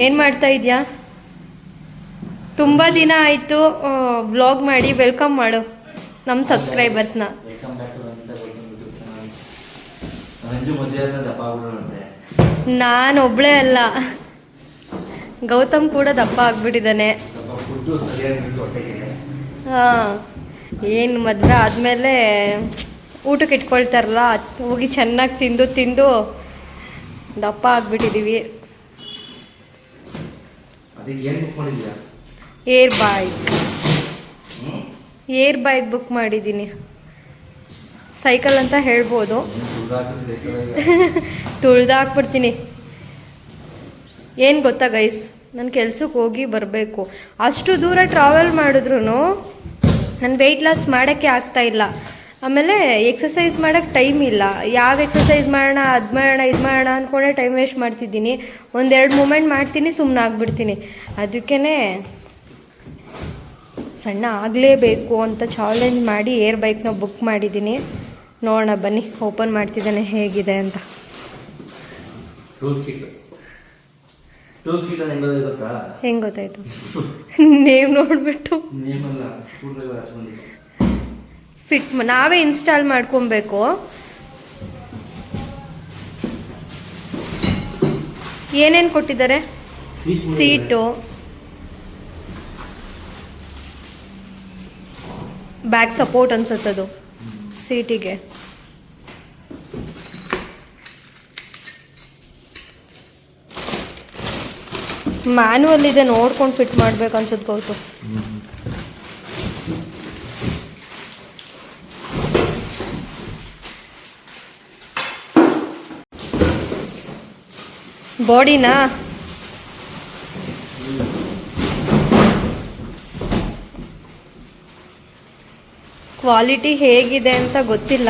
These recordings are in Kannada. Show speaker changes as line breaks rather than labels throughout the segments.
ಏನು ಮಾಡ್ತಾ ಇದೆಯಾ? ತುಂಬ ದಿನ ಆಯಿತು ವ್ಲಾಗ್ ಮಾಡಿ. ವೆಲ್ಕಮ್ ಮಾಡು ನಮ್ಮ ಸಬ್ಸ್ಕ್ರೈಬರ್ಸ್ನ. ನಾನು ಒಬ್ಳೇ ಅಲ್ಲ, ಗೌತಮ್ ಕೂಡ ದಪ್ಪ ಆಗ್ಬಿಟ್ಟಿದ್ದಾನೆ. ಹಾಂ, ಏನು ಮದುವೆ ಆದಮೇಲೆ ಊಟಕ್ಕೆ ಇಟ್ಕೊಳ್ತಾರಲ್ಲ, ಹೋಗಿ ಚೆನ್ನಾಗಿ ತಿಂದು ತಿಂದು ದಪ್ಪ ಆಗ್ಬಿಟ್ಟಿದ್ದೀವಿ. ಏರ್ ಬೈಕ್ ಬುಕ್ ಮಾಡಿದ್ದೀನಿ. ಸೈಕಲ್ ಅಂತ ಹೇಳ್ಬೋದು. ತುಳ್ದಾಕ್ಬಿಡ್ತೀನಿ. ಏನು ಗೊತ್ತಾ ಗೈಸ್, ನಾನು ಕೆಲ್ಸಕ್ಕೆ ಹೋಗಿ ಬರಬೇಕು. ಅಷ್ಟು ದೂರ ಟ್ರಾವೆಲ್ ಮಾಡಿದ್ರು ನಾನು ವೆಯ್ಟ್ ಲಾಸ್ ಮಾಡೋಕ್ಕೆ ಆಗ್ತಾಯಿಲ್ಲ. ಆಮೇಲೆ ಎಕ್ಸಸೈಸ್ ಮಾಡೋಕ್ಕೆ ಟೈಮ್ ಇಲ್ಲ. ಯಾವ ಎಕ್ಸಸೈಸ್ ಮಾಡೋಣ, ಅದು ಮಾಡೋಣ, ಇದು ಮಾಡೋಣ ಅಂದ್ಕೊಂಡೆ ಟೈಮ್ ವೇಸ್ಟ್ ಮಾಡ್ತಿದ್ದೀನಿ. ಒಂದೆರಡು ಮೂಮೆಂಟ್ ಮಾಡ್ತೀನಿ, ಸುಮ್ಮನೆ ಆಗಿಬಿಡ್ತೀನಿ. ಅದಕ್ಕೇ ಸಣ್ಣ ಆಗಲೇಬೇಕು ಅಂತ ಚಾಲೆಂಜ್ ಮಾಡಿ ಏರ್ ಬೈಕ್ನ ಬುಕ್ ಮಾಡಿದ್ದೀನಿ. ನೋಡೋಣ ಬನ್ನಿ, ಓಪನ್ ಮಾಡ್ತಿದ್ದಾನೆ ಹೇಗಿದೆ ಅಂತ. ಹೆಂಗೆ ಗೊತ್ತಾಯ್ತು? ನೇಮ್ ನೋಡಿಬಿಟ್ಟು ಫಿಟ್ ನಾವೇ ಇನ್ಸ್ಟಾಲ್ ಮಾಡ್ಕೊಬೇಕು. ಏನೇನು ಕೊಟ್ಟಿದ್ದಾರೆ? ಸೀಟು, ಬ್ಯಾಕ್ ಸಪೋರ್ಟ್ ಅನ್ಸುತ್ತದು ಸೀಟಿಗೆ. ಮ್ಯಾನುವಲ್ ಇದೆ, ನೋಡ್ಕೊಂಡು ಫಿಟ್ ಮಾಡ್ಬೇಕು ಅನ್ಸುತ್ತೆ ಗೌತು. ಬಾಡಿನಾ ಕ್ವಾಲಿಟಿ ಹೇಗಿದೆ ಅಂತ ಗೊತ್ತಿಲ್ಲ.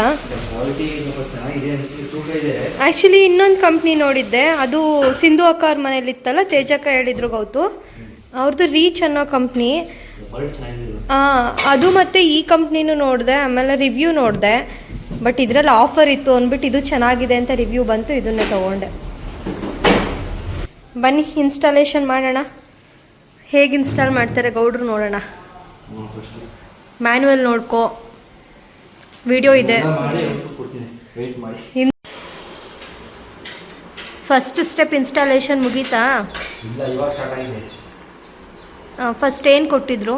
ಆ್ಯಕ್ಚುಲಿ ಇನ್ನೊಂದು ಕಂಪ್ನಿ ನೋಡಿದ್ದೆ, ಅದು ಸಿಂಧು ಅಕ್ಕ ಅವ್ರ ಮನೇಲಿತ್ತಲ್ಲ, ತೇಜಕ್ಕ ಹೇಳಿದ್ರು ಗೌತು, ಅವ್ರದ್ದು ರೀಚ್ ಅನ್ನೋ ಕಂಪ್ನಿ. ಅದು ಮತ್ತು ಈ ಕಂಪ್ನಿನೂ ನೋಡಿದೆ, ಆಮೇಲೆ ರಿವ್ಯೂ ನೋಡಿದೆ. ಬಟ್ ಇದರಲ್ಲಿ ಆಫರ್ ಇತ್ತು ಅಂದ್ಬಿಟ್ಟು ಇದು ಚೆನ್ನಾಗಿದೆ ಅಂತ ರಿವ್ಯೂ ಬಂತು, ಇದನ್ನೇ ತೊಗೊಂಡೆ. ಬನ್ನಿ ಇನ್ಸ್ಟಾಲೇಷನ್ ಮಾಡೋಣ. ಹೇಗೆ ಇನ್ಸ್ಟಾಲ್ ಮಾಡ್ತಾರೆ ಗೌಡ್ರು ನೋಡೋಣ. ಮ್ಯಾನ್ಯುವಲ್ ನೋಡ್ಕೋ, ವಿಡಿಯೋ ಇದೆ. ಫಸ್ಟ್ ಸ್ಟೆಪ್ ಇನ್ಸ್ಟಾಲೇಷನ್ ಮುಗೀತಾ? ಫಸ್ಟ್ ಏನು ಕೊಟ್ಟಿದ್ರು?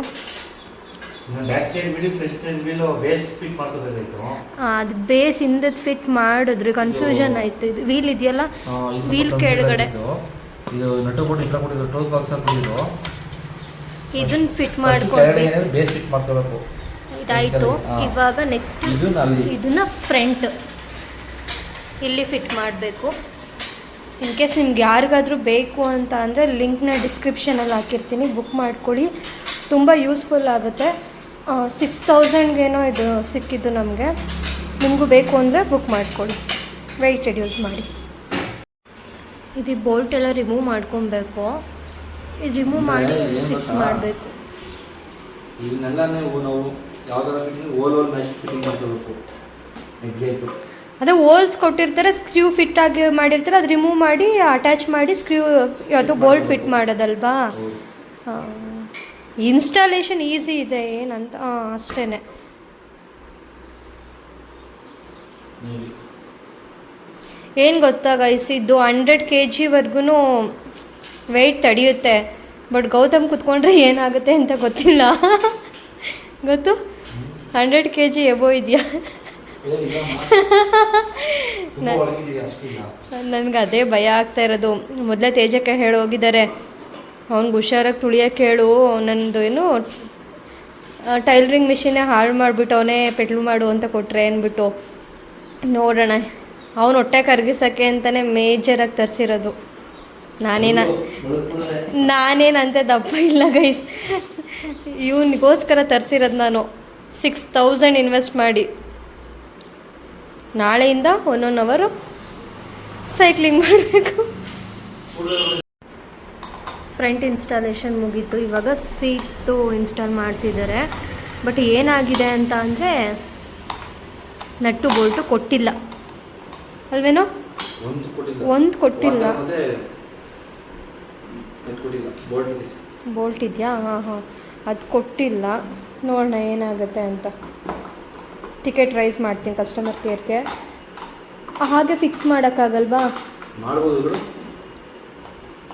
ಅದು ಬೇಸ್ ಹಿಂದದ್ದು ಫಿಟ್ ಮಾಡಿದ್ರಿ, ಕನ್ಫ್ಯೂಷನ್ ಆಯ್ತು. ಇದು ವೀಲ್ ಇದೆಯಲ್ಲ, ವೀಲ್ ಕೆಳಗಡೆ ಇದನ್ನ ಫಿಟ್ ಮಾಡ್ಕೊಳ್ಬೇಕು. ಇದಾಯಿತು. ಇವಾಗ ನೆಕ್ಸ್ಟ್ ಇದನ್ನ ಫ್ರಂಟ್ ಇಲ್ಲಿ ಫಿಟ್ ಮಾಡಬೇಕು. ಇನ್ ಕೇಸ್ ನಿಮ್ಗೆ ಯಾರಿಗಾದರೂ ಬೇಕು ಅಂತ ಅಂದರೆ ಲಿಂಕ್ನ ಡಿಸ್ಕ್ರಿಪ್ಷನಲ್ಲಿ ಹಾಕಿರ್ತೀನಿ, ಬುಕ್ ಮಾಡ್ಕೊಳ್ಳಿ. ತುಂಬ ಯೂಸ್ಫುಲ್ ಆಗುತ್ತೆ. 6000ಗೇನೋ ಇದು ಸಿಕ್ಕಿದ್ದು ನಮಗೆ. ನಿಮಗೂ ಬೇಕು ಅಂದರೆ ಬುಕ್ ಮಾಡ್ಕೊಳ್ಳಿ, ವೆಯ್ಟ್ ರೆಡ್ಯೂಸ್ ಮಾಡಿ. ಇದು ಬೋಲ್ಟ್ ಎಲ್ಲ ರಿಮೂವ್ ಮಾಡ್ಕೊಬೇಕು. ಇದು ರಿಮೂವ್ ಮಾಡಿ ಫಿಕ್ಸ್ ಮಾಡಬೇಕು.
ಇದನ್ನೆಲ್ಲ ನಾವು ಯಾವ್ದಾರ ಫಿಟ್ಟಿಂಗ್ ಮಾಡ್ಕೋಬೇಕು.
ಅದೇ ಹೋಲ್ಸ್ ಕೊಟ್ಟಿರ್ತಾರೆ, ಸ್ಕ್ರೂ ಫಿಟ್ ಆಗಿ ಮಾಡಿರ್ತಾರೆ, ಅದು ರಿಮೂವ್ ಮಾಡಿ ಅಟ್ಯಾಚ್ ಮಾಡಿ ಸ್ಕ್ರೂ ಅದು ಬೋಲ್ಟ್ ಫಿಟ್ ಮಾಡೋದಲ್ವಾ. ಇನ್ಸ್ಟಾಲೇಷನ್ ಈಸಿ ಇದೆ ಏನಂತ. ಅಷ್ಟೇ. ಏನು ಗೊತ್ತಾ ಗೈಸ್, ಇದು 100 kgವರೆಗೂ ವೆಯ್ಟ್ ತಡೆಯುತ್ತೆ. ಬಟ್ ಗೌತಮ್ ಕುತ್ಕೊಂಡ್ರೆ ಏನಾಗುತ್ತೆ ಅಂತ ಗೊತ್ತಿಲ್ಲ. ಗೊತ್ತು 100 kg ಎಬೋ ಇದೆಯಾ? ನನಗೆ ಅದೇ ಭಯ ಆಗ್ತಾ ಇರೋದು. ಮೊದಲೇ ತೇಜಕ್ಕೆ ಹೇಳಿ ಹೋಗಿದ್ದಾರೆ, ಅವ್ನಿಗೆ ಹುಷಾರಾಗಿ ತುಳಿಯೋಕ್ಕೆ ಹೇಳು, ನನ್ನದು ಏನು ಟೈಲರಿಂಗ್ ಮಿಷಿನೇ ಹಾಳು ಮಾಡಿಬಿಟ್ಟು ಅವನೇ ಪೆಟ್ಲು ಮಾಡು ಅಂತ ಕೊಟ್ಟರೆ ಅಂದ್ಬಿಟ್ಟು. ನೋಡೋಣ. ಅವನು ಹೊಟ್ಟೆ ಕರಗಿಸೋಕ್ಕೆ ಅಂತಲೇ ಮೇಜರಾಗಿ ತರಿಸಿರೋದು. ನಾನೇನಂತೆ ದಪ್ಪ ಇಲ್ಲ ಗೈಸ್, ಇವನಿಗೋಸ್ಕರ ತರಿಸಿರೋದು ನಾನು 6000 ಇನ್ವೆಸ್ಟ್ ಮಾಡಿ. ನಾಳೆಯಿಂದ 1 ಅವರ್ ಸೈಕ್ಲಿಂಗ್ ಮಾಡಬೇಕು. ಫ್ರಂಟ್ ಇನ್ಸ್ಟಾಲೇಷನ್ ಮುಗೀತು. ಇವಾಗ ಸೀಟು ಇನ್ಸ್ಟಾಲ್ ಮಾಡ್ತಿದ್ದಾರೆ. ಬಟ್ ಏನಾಗಿದೆ ಅಂತ ಅಂದರೆ ನಟ್ಟು ಬೋಲ್ಟು ಕೊಟ್ಟಿಲ್ಲ ಅಲ್ವೇನೋ? ಒಂದು ಕೊಟ್ಟಿಲ್ಲ.
ಅದು ಕೊಟ್ಟಿಲ್ಲ, ಬೋಲ್ಟ್ ಇದೆ.
ಬೋಲ್ಟ್ ಇದೆಯಾ? ಹಾಂ ಹಾಂ, ಅದು ಕೊಟ್ಟಿಲ್ಲ. ನೋಡೋಣ ಏನಾಗುತ್ತೆ ಅಂತ. ಟಿಕೆಟ್ ರೈಸ್ ಮಾಡ್ತೀನಿ ಕಸ್ಟಮರ್ ಕೇರ್ಗೆ. ಹಾಗೆ ಫಿಕ್ಸ್ ಮಾಡೋಕ್ಕಾಗಲ್ವಾ?
ಮಾಡ್ಬೋದು,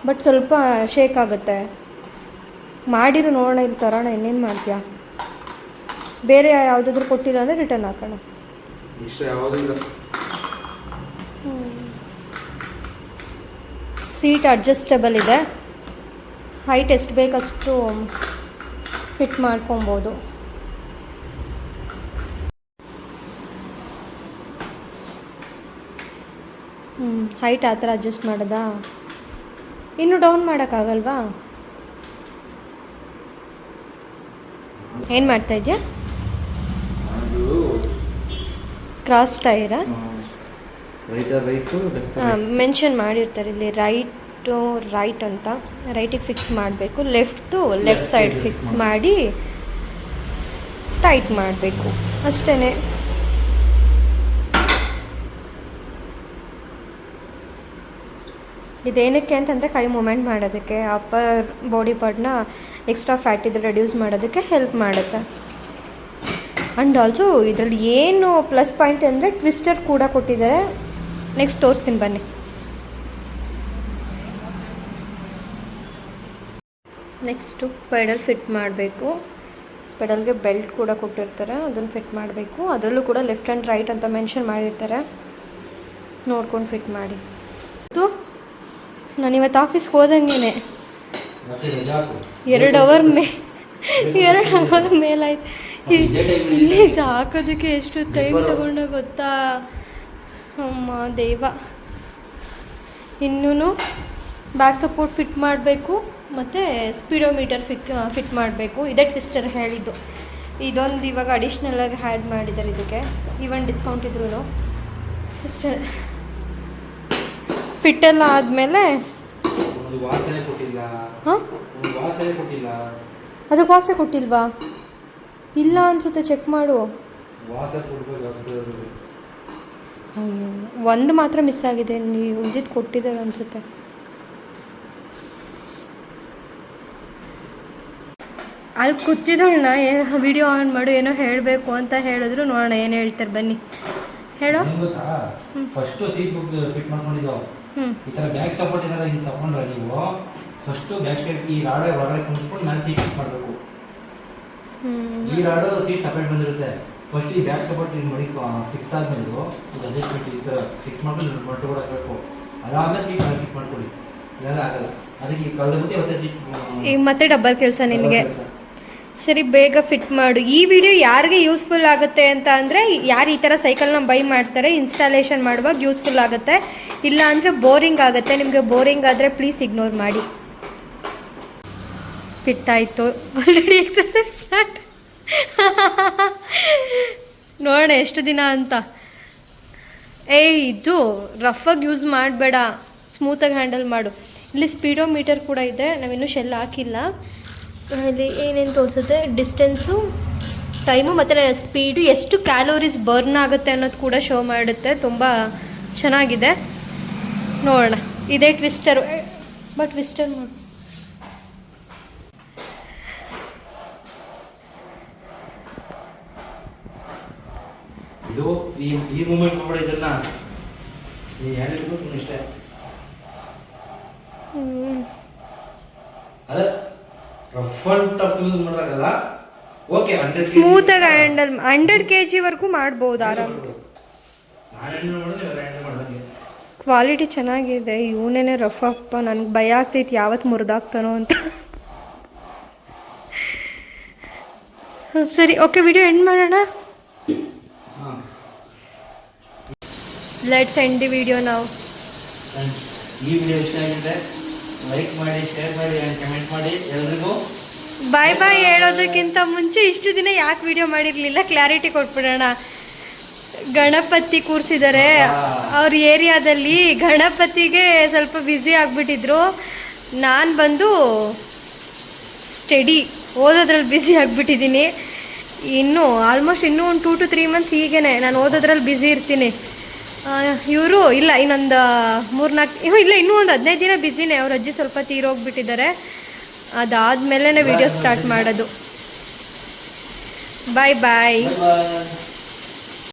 ಬಟ್ ಸ್ವಲ್ಪ ಶೇಕ್ ಆಗುತ್ತೆ. ಮಾಡಿರು ನೋಡೋಣ, ಇಲ್ಲಿ ತರೋಣ. ಇನ್ನೇನು ಮಾಡ್ತೀಯಾ? ಬೇರೆ ಯಾವುದಾದ್ರೂ ಕೊಟ್ಟಿಲ್ಲ ಅಂದರೆ ರಿಟರ್ನ್ ಹಾಕೋಣ.
ಇಷ್ಟ ಯಾವುದಿಲ್ಲ.
ಸೀಟ್ ಅಡ್ಜಸ್ಟಬಲ್ ಇದೆ. ಹೈಟ್ ಎಷ್ಟು ಬೇಕಷ್ಟು ಫಿಟ್ ಮಾಡ್ಕೊಬೋದು. ಹೈಟ್ ಆ ಥರ ಅಡ್ಜಸ್ಟ್ ಮಾಡೋದಾ? ಇನ್ನೂ ಡೌನ್ ಮಾಡೋಕ್ಕಾಗಲ್ವಾ? ಏನು ಮಾಡ್ತಾಯಿದ್ಯಾ? ಕ್ರಾಸ್ ಟೈರಾ? ಮೆನ್ಷನ್ ಮಾಡಿರ್ತಾರೆ ಇಲ್ಲಿ, ರೈಟ್ ಅಂತ. ರೈಟಿಗೆ ಫಿಕ್ಸ್ ಮಾಡಬೇಕು, ಲೆಫ್ಟ್ ಸೈಡ್ ಫಿಕ್ಸ್ ಮಾಡಿ ಟೈಟ್ ಮಾಡಬೇಕು ಅಷ್ಟೇ. ಇದೇನಕ್ಕೆ ಅಂತಂದರೆ ಕೈ ಮೂಮೆಂಟ್ ಮಾಡೋದಕ್ಕೆ, ಅಪ್ಪರ್ ಬಾಡಿ ಪಾರ್ಟ್ನ ಎಕ್ಸ್ಟ್ರಾ ಫ್ಯಾಟ್ ಇದ್ರೆ ರೆಡ್ಯೂಸ್ ಮಾಡೋದಕ್ಕೆ ಹೆಲ್ಪ್ ಮಾಡುತ್ತೆ. ಆ್ಯಂಡ್ ಆಲ್ಸೋ ಇದರಲ್ಲಿ ಏನು ಪ್ಲಸ್ ಪಾಯಿಂಟ್ ಅಂದರೆ ಟ್ವಿಸ್ಟರ್ ಕೂಡ ಕೊಟ್ಟಿದ್ದಾರೆ. ನೆಕ್ಸ್ಟ್ ತೋರಿಸ್ತೀನಿ ಬನ್ನಿ. ನೆಕ್ಸ್ಟು ಪೆಡಲ್ ಫಿಟ್ ಮಾಡಬೇಕು. ಪೆಡಲ್ಗೆ ಬೆಲ್ಟ್ ಕೂಡ ಕೊಟ್ಟಿರ್ತಾರೆ, ಅದನ್ನು ಫಿಟ್ ಮಾಡಬೇಕು. ಅದರಲ್ಲೂ ಕೂಡ ಲೆಫ್ಟ್ ಆ್ಯಂಡ್ ರೈಟ್ ಅಂತ ಮೆನ್ಷನ್ ಮಾಡಿರ್ತಾರೆ, ನೋಡ್ಕೊಂಡು ಫಿಟ್ ಮಾಡಿ. ನಾನು ಇವತ್ತು ಆಫೀಸ್ಗೆ ಹೋದಂಗೆ 2 ಅವರ್ ಮೇಲಾಯ್ತು. ಇಲ್ಲಿ ಇದು ಹಾಕೋದಕ್ಕೆ ಎಷ್ಟು ಟೈಮ್ ತಗೊಂಡ ಗೊತ್ತಾ? ಅಮ್ಮ ದೇವ. ಇನ್ನೂ ಬ್ಯಾಕ್ ಸಪೋರ್ಟ್ ಫಿಟ್ ಮಾಡಬೇಕು ಮತ್ತು ಸ್ಪೀಡೋಮೀಟರ್ ಫಿಟ್ ಮಾಡಬೇಕು. ಇದೇ ಟ್ವಿಸ್ಟರ್ ಹೇಳಿದ್ದು. ಇದೊಂದು ಇವಾಗ ಅಡಿಷ್ನಲಾಗಿ ಆ್ಯಡ್ ಮಾಡಿದ್ದಾರೆ ಇದಕ್ಕೆ, ಈವನ್ ಡಿಸ್ಕೌಂಟ್ ಇದ್ರೂ. ಅಷ್ಟೇ. ಫಿಟ್ಟೆಲ್ಲ ಆದಮೇಲೆ ಹಾಂ, ಅದಕ್ಕೆ ವಾಸೆ ಕೊಟ್ಟಿಲ್ವಾ? ಇಲ್ಲ ಅನಿಸುತ್ತೆ, ಚೆಕ್ ಮಾಡು. ಒಂದು ಮಾತ್ರ ಮಿಸ್ ಆಗಿದೆ, ನೀವು ಉಳಿದಿದ್ದು ಕೊಟ್ಟಿದ್ದಾರೆ ಅನಿಸುತ್ತೆ. ಅಲ್ಲಿ ಕೂತಿದ್ದೋಳನ್ನ ವಿಡಿಯೋ ಆನ್ ಮಾಡು, ಏನೋ ಹೇಳಬೇಕು ಅಂತ ಹೇಳಿದ್ರು. ನೋಡೋಣ ಏನು ಹೇಳ್ತಾರೆ, ಬನ್ನಿ ಹೇಳೋ.
ಫಸ್ಟ್ ಸೀಟ್ ಫಿಟ್ ಮಾಡ್ಕೊಂಡಿದ್ದಾವೆ. ಈ ಥರ ಬ್ಯಾಕ್ ಸಪೋರ್ಟ್ ಏನಾರ ಹಿಂಗೆ ತಗೊಂಡ್ರೆ ನೀವು ಫಸ್ಟು ಬ್ಯಾಕ್ ಸೈಡ್ ಈ ರಾಡ್ ಒಳಗಡೆ ಕುಣಿಸ್ಕೊಂಡು ಮೇಲೆ ಸೀಟ್ ಫಿಟ್ ಮಾಡಬೇಕು. ಈ ರಾಡು ಸೀಟ್ ಸಪ್ರೇಟ್ ಬಂದಿರುತ್ತೆ. ಫಸ್ಟ್ ಈ ಬ್ಯಾಕ್ ಸಪೋರ್ಟ್ ಇಲ್ಲಿ ಮಾಡಿ ಫಿಕ್ಸ್ ಆದ್ಮೇಲೆ ಇದು ಅಡ್ಜಸ್ಟ್ಮೆಂಟ್ ಈ ಥರ ಫಿಕ್ಸ್ ಮಾಡ್ಕೊಂಡು ಮಟ್ಟು ಕೂಡ ಹಾಕಬೇಕು. ಅದಾದಮೇಲೆ ಸೀಟ್ ಫಿಟ್ ಮಾಡ್ಕೊಳ್ಳಿ. ಇದೆಲ್ಲ ಆಗಲ್ಲ, ಅದಕ್ಕೆ ಈ ಕಳೆದ್ಬಿಟ್ಟು ಮತ್ತೆ ಸೀಟ್
ಈಗ ಮತ್ತೆ ಡಬ್ಬಲ್ ಕೆಲಸ ನಿನಗೆ. ಸರಿ, ಬೇಗ ಫಿಟ್ ಮಾಡು. ಈ ವಿಡಿಯೋ ಯಾರಿಗೆ ಯೂಸ್ಫುಲ್ ಆಗುತ್ತೆ ಅಂತ ಅಂದರೆ, ಯಾರು ಈ ಥರ ಸೈಕಲ್ನ ಬೈ ಮಾಡ್ತಾರೆ ಇನ್ಸ್ಟಾಲೇಷನ್ ಮಾಡುವಾಗ ಯೂಸ್ಫುಲ್ ಆಗುತ್ತೆ. ಇಲ್ಲ ಅಂದರೆ ಬೋರಿಂಗ್ ಆಗುತ್ತೆ. ನಿಮಗೆ ಬೋರಿಂಗ್ ಆದರೆ ಪ್ಲೀಸ್ ಇಗ್ನೋರ್ ಮಾಡಿ. ಫಿಟ್ ಆಯಿತು, ಆಲ್ರೆಡಿ ಎಕ್ಸಸೈಸ್ ಸ್ಟಾರ್ಟ್. ನೋಡೋಣ ಎಷ್ಟು ದಿನ ಅಂತ. ಇದು ರಫಾಗಿ ಯೂಸ್ ಮಾಡಬೇಡ, ಸ್ಮೂತಾಗಿ ಹ್ಯಾಂಡಲ್ ಮಾಡು. ಇಲ್ಲಿ ಸ್ಪೀಡೋಮೀಟರ್ ಕೂಡ ಇದೆ, ನಾವಿನ್ನೂ ಶೆಲ್ ಹಾಕಿಲ್ಲ. ಇಲ್ಲಿ ಏನೇನು ತೋರಿಸುತ್ತೆ, ಡಿಸ್ಟೆನ್ಸು, ಟೈಮು ಮತ್ತು ಸ್ಪೀಡು, ಎಷ್ಟು ಕ್ಯಾಲೋರೀಸ್ ಬರ್ನ್ ಆಗುತ್ತೆ ಅನ್ನೋದು ಕೂಡ ಶೋ ಮಾಡುತ್ತೆ. ತುಂಬ ಚೆನ್ನಾಗಿದೆ. ನೋಡೋಣ. ಇದೇ ಟ್ವಿಸ್ಟರು, ಬಟ್ ಟ್ವಿಸ್ಟರ್ ನೋಡಿ.
ಇದು ಈ ಮೂಮೆಂಟ್ ಕೂಡ ಇದನ್ನ ಈ ಹ್ಯಾಂಡಲ್ ಇಷ್ಟೇ. ಅದೇ ರಫ್ ಅಂಡ್ ಟಫ್ ಯೂಸ್ ಮಾಡೋಲ್ಲ. ಓಕೆ,
ಸ್ಮೂತಾಗಿ ಹ್ಯಾಂಡಲ್ 100 kg ವರೆಗೂ ಮಾಡ್ಬೋದು ಆರಾಮ. ಕ್ವಾಲಿಟಿ ಚೆನ್ನಾಗಿದೆ. ಇವನೇನೆ ರಫ್ ಅಪ್ಪ, ನನಗೆ ಭಯ ಆಗ್ತೈತಿ ಯಾವತ್ತು ಮುರಿದಾಗ್ತಾನೋ ಅಂತ. ಸರಿ, ಓಕೆ, ವಿಡಿಯೋ ಎಂಡ್ ಮಾಡೋಣ. ಲೆಟ್ಸ್ ಎಂಡ್ ದಿ ವಿಡಿಯೋ ನಾವು.
ಈ ವಿಡಿಯೋ ಇಷ್ಟ ಆಗಿದ್ರೆ ಲೈಕ್ ಮಾಡಿ, ಶೇರ್ ಮಾಡಿ, ಕಮೆಂಟ್ ಮಾಡಿ. ಎಲ್ರಿಗೂ
ಬಾಯ್ ಬಾಯ್ ಹೇಳೋದಕ್ಕಿಂತ ಮುಂಚೆ ಇಷ್ಟು ದಿನ ಯಾಕೆ ವಿಡಿಯೋ ಮಾಡಿರಲಿಲ್ಲ ಕ್ಲಾರಿಟಿ ಕೊಟ್ಬಿಡೋಣ. ಗಣಪತಿ ಕೂರಿಸಿದ್ದಾರೆ ಅವ್ರ ಏರಿಯಾದಲ್ಲಿ. ಗಣಪತಿಗೆ ಸ್ವಲ್ಪ ಬ್ಯುಸಿ ಆಗಿಬಿಟ್ಟಿದ್ರು. ನಾನು ಬಂದು ಸ್ಟಡಿ ಓದೋದ್ರಲ್ಲಿ ಬ್ಯುಸಿ ಆಗಿಬಿಟ್ಟಿದ್ದೀನಿ. ಇನ್ನೂ ಆಲ್ಮೋಸ್ಟ್ ಇನ್ನೂ ಒಂದು 2 to 3 months ಹೀಗೇ ನಾನು ಓದೋದ್ರಲ್ಲಿ ಬ್ಯುಸಿ ಇರ್ತೀನಿ. ಇವರು ಇಲ್ಲ ಇನ್ನೊಂದು 3-4 ಇಲ್ಲ ಇನ್ನೂ ಒಂದು 15 ದಿನ ಬ್ಯುಸಿನೇ. ಅವ್ರ ಅಜ್ಜಿ ಸ್ವಲ್ಪ ತೀರೋಗ್ಬಿಟ್ಟಿದ್ದಾರೆ. ಅದಾದಮೇಲೆ ವಿಡಿಯೋ ಸ್ಟಾರ್ಟ್ ಮಾಡೋದು. ಬಾಯ್ ಬಾಯ್.